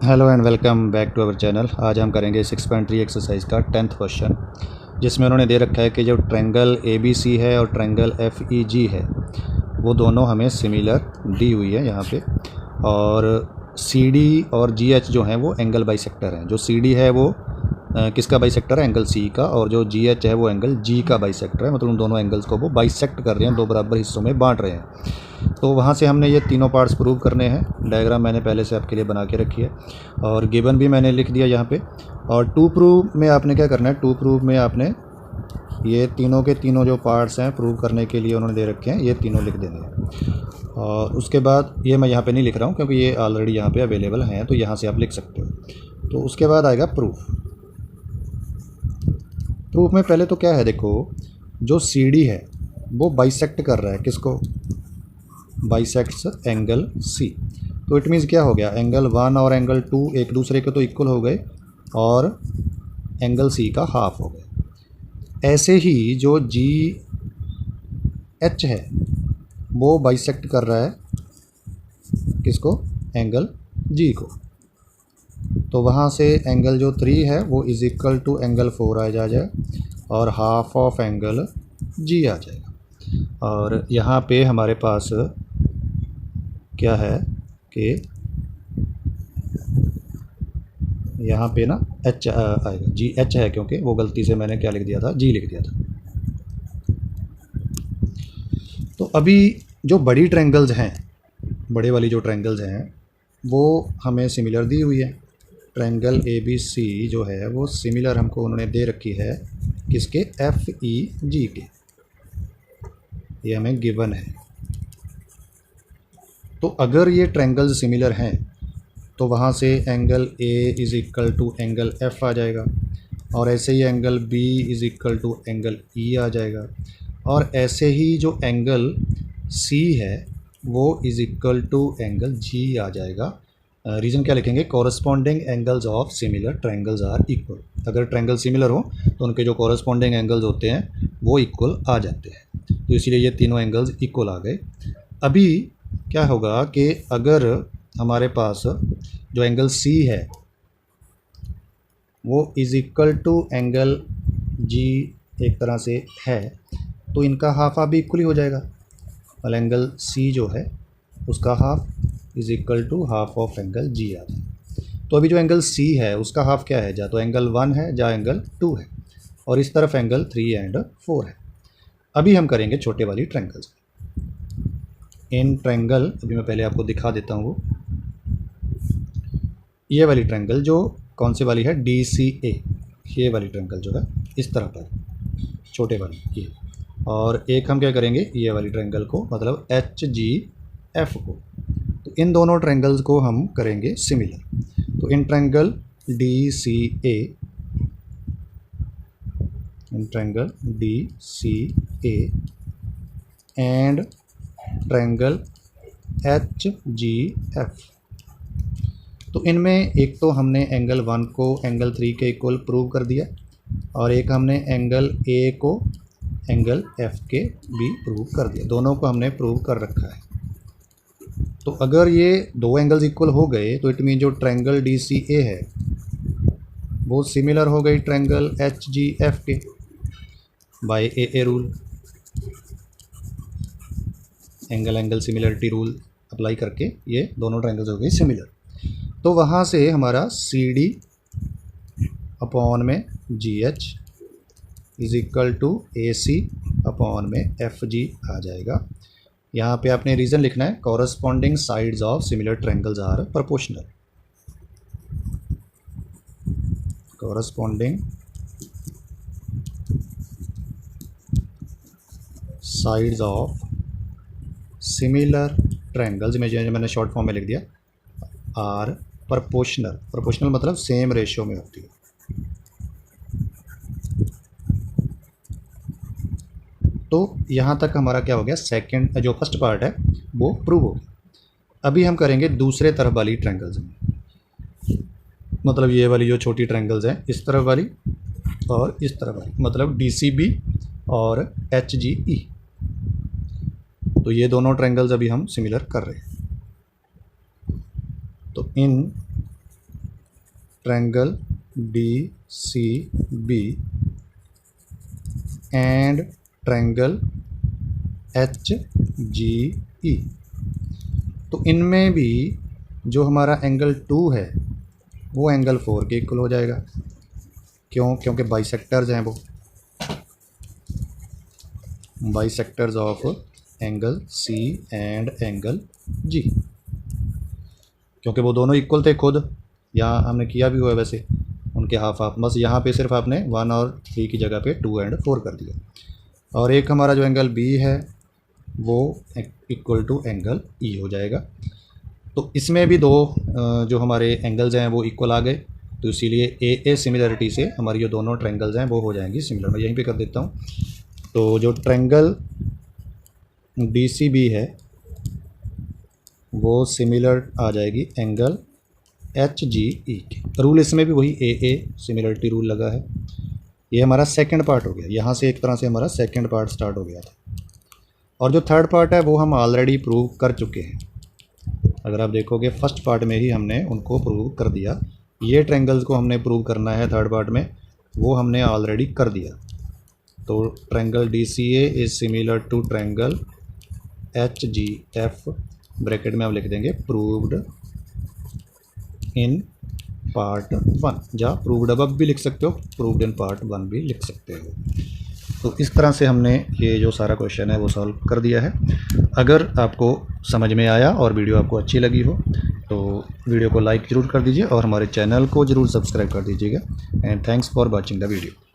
Hello and welcome back to our channel. आज हम करेंगे 6.3 एक्सरसाइज का 10th क्वेश्चन, जिसमें उन्होंने दे रखा है कि जो ट्रायंगल ABC है और ट्रायंगल FEG है वो दोनों हमें सिमिलर दी हुई है यहाँ पे, और CD और GH जो हैं वो एंगल बाइसेक्टर हैं। जो CD है वो किसका बाइसेक्टर है? एंगल C का, और जो GH है वो एंगल G का बाइसेक्टर है। मतलब उन दोनों एंगल्स को वो बाइसेक्ट कर रहे हैं, दो बराबर हिस्सों में बांट रहे हैं। तो वहाँ से हमने ये तीनों पार्ट्स प्रूव करने हैं। डायग्राम मैंने पहले से आपके लिए बना के रखी है और गिवन भी मैंने लिख दिया यहाँ पे। और टू प्रूव में आपने क्या करना है, टू प्रूव में आपने ये तीनों के तीनों जो पार्ट्स हैं प्रूव करने के लिए उन्होंने दे रखे हैं, ये तीनों लिख देने हैं। और उसके बाद ये मैं यहाँ पे नहीं लिख रहा हूँ क्योंकि ये ऑलरेडी यहाँ पे अवेलेबल हैं, तो यहाँ से आप लिख सकते हो। तो उसके बाद आएगा प्रूफ। प्रूफ में पहले तो क्या है, देखो जो CD है वो बाइसेक्ट कर रहा है किसको? Bisects angle C। तो इट मीन्स क्या हो गया, एंगल 1 और एंगल 2 एक दूसरे के तो इक्वल हो गए और एंगल C का हाफ हो गया। ऐसे ही जो GH है वो बाइसेक्ट कर रहा है किसको? एंगल G को। तो वहाँ से एंगल जो 3 है वो इज इक्वल टू एंगल 4 आ जाएगा और हाफ ऑफ एंगल G आ जाएगा। और यहाँ पे हमारे पास क्या है कि यहाँ पे ना H आएगा, GH है क्योंकि वो गलती से मैंने क्या लिख दिया था, G लिख दिया था। तो अभी जो बड़ी ट्रायंगल्स हैं, बड़े वाली जो ट्रायंगल्स हैं वो हमें सिमिलर दी हुई है। ट्रायंगल ABC जो है वो सिमिलर हमको उन्होंने दे रखी है किसके? FEG के। ये हमें गिवन है। तो अगर ये ट्रायंगल्स सिमिलर हैं तो वहाँ से angle A is equal to angle F आ जाएगा, और ऐसे ही angle B is equal to angle E आ जाएगा, और ऐसे ही जो एंगल C है वो is equal to angle G आ जाएगा। रीज़न क्या लिखेंगे? Corresponding angles of similar triangles are equal. अगर ट्रायंगल सिमिलर हो तो उनके जो कॉरस्पॉन्डिंग एंगल्स होते हैं वो इक्वल आ जाते हैं। तो इसीलिए ये तीनों एंगल्स इक्वल आ गए। अभी क्या होगा कि अगर हमारे पास जो एंगल C है वो is equal to angle G एक तरह से है, तो इनका हाफ भी इक्वल ही हो जाएगा। और एंगल C जो है उसका half is equal to half of angle G आ जाए। तो अभी जो एंगल C है उसका हाफ क्या है? जा तो एंगल 1 है, जा एंगल 2 है, और इस तरफ एंगल 3 एंड 4 है। अभी हम करेंगे छोटे वाली ट्रायंगल्स। इन ट्रायंगल अभी मैं पहले आपको दिखा देता हूँ। ये वाली ट्रायंगल जो कौन सी वाली है? DCA। ये वाली ट्रायंगल जो है इस तरह पर छोटे वाली ये, और एक हम क्या करेंगे, ये वाली ट्रायंगल को मतलब HGF को। तो इन दोनों ट्रायंगल्स को हम करेंगे सिमिलर। तो in triangle DCA, in triangle DCA and triangle HGF, तो इनमें एक तो हमने एंगल 1 को एंगल 3 के इक्वल प्रूव कर दिया, और एक हमने एंगल A को एंगल F के भी प्रूव कर दिया। दोनों को हमने प्रूव कर रखा है। तो अगर ये दो एंगल्स इक्वल हो गए तो इट मीन जो ट्रायंगल DCA है वो सिमिलर हो गई ट्रायंगल HGF के बाय AA रूल। Angle angle similarity rule apply करके ये दोनों ट्रायंगल्स हो गए सिमिलर। तो वहाँ से हमारा CD अपॉन में GH is equal to AC upon में FG आ जाएगा। यहाँ पे आपने रीज़न लिखना है, corresponding sides of similar triangles are proportional. Corresponding sides of similar triangles में जो मैंने शॉर्ट फॉर्म में लिख दिया आर प्रोपोर्शनल। प्रोपोर्शनल मतलब सेम रेशियो में होती है। तो यहाँ तक हमारा क्या हो गया, सेकंड जो फर्स्ट पार्ट है वो प्रूव हो गया। अभी हम करेंगे दूसरे तरफ वाली ट्रायंगल्स में, मतलब ये वाली जो छोटी ट्रायंगल्स हैं इस तरफ वाली और इस तरफ वाली, मतलब DCB और HGE। तो ये दोनों ट्रायंगल्स अभी हम सिमिलर कर रहे हैं। तो in triangle DCB and triangle HGE। तो इनमें भी जो हमारा एंगल 2 है वो एंगल 4 के इक्वल हो जाएगा। क्यों? क्योंकि बाइसेक्टर्स हैं, वो bisectors of angle C and angle G, क्योंकि वो दोनों इक्वल थे खुद। यहाँ हमने किया भी हुआ है वैसे उनके हाफ हाफ, बस यहाँ पे सिर्फ आपने 1 और 3 की जगह पे 2 एंड 4 कर दिया। और एक हमारा जो एंगल B है वो इक्वल टू एंगल E हो जाएगा। तो इसमें भी दो जो हमारे एंगल्स हैं वो इक्वल आ गए, तो इसीलिए ए सिमिलरिटी से हमारी जो दोनों ट्रायंगल्स हैं वो हो जाएंगी सिमिलर। मैं यहीं पे कर देता हूँ। तो जो ट्रायंगल DCB है वो सिमिलर आ जाएगी एंगल HGE के। रूल इसमें भी वही AA सिमिलरिटी रूल लगा है। ये हमारा सेकंड पार्ट हो गया, यहाँ से एक तरह से हमारा सेकंड पार्ट स्टार्ट हो गया था। और जो थर्ड पार्ट है वो हम ऑलरेडी प्रूव कर चुके हैं। अगर आप देखोगे फर्स्ट पार्ट में ही हमने उनको प्रूव कर दिया। ये ट्रायंगल्स को हमने प्रूव करना है थर्ड पार्ट में, वो हमने ऑलरेडी कर दिया। तो triangle DCA is similar to triangle HGF, bracket में आप लिख देंगे प्रूव्ड इन पार्ट 1, या प्रूव्ड अब भी लिख सकते हो, प्रूव्ड इन पार्ट 1 भी लिख सकते हो। तो इस तरह से हमने ये जो सारा क्वेश्चन है वो सॉल्व कर दिया है। अगर आपको समझ में आया और वीडियो आपको अच्छी लगी हो तो वीडियो को लाइक ज़रूर कर दीजिए और हमारे चैनल को ज़रूर सब्सक्राइब कर दीजिएगा। And thanks for watching the video.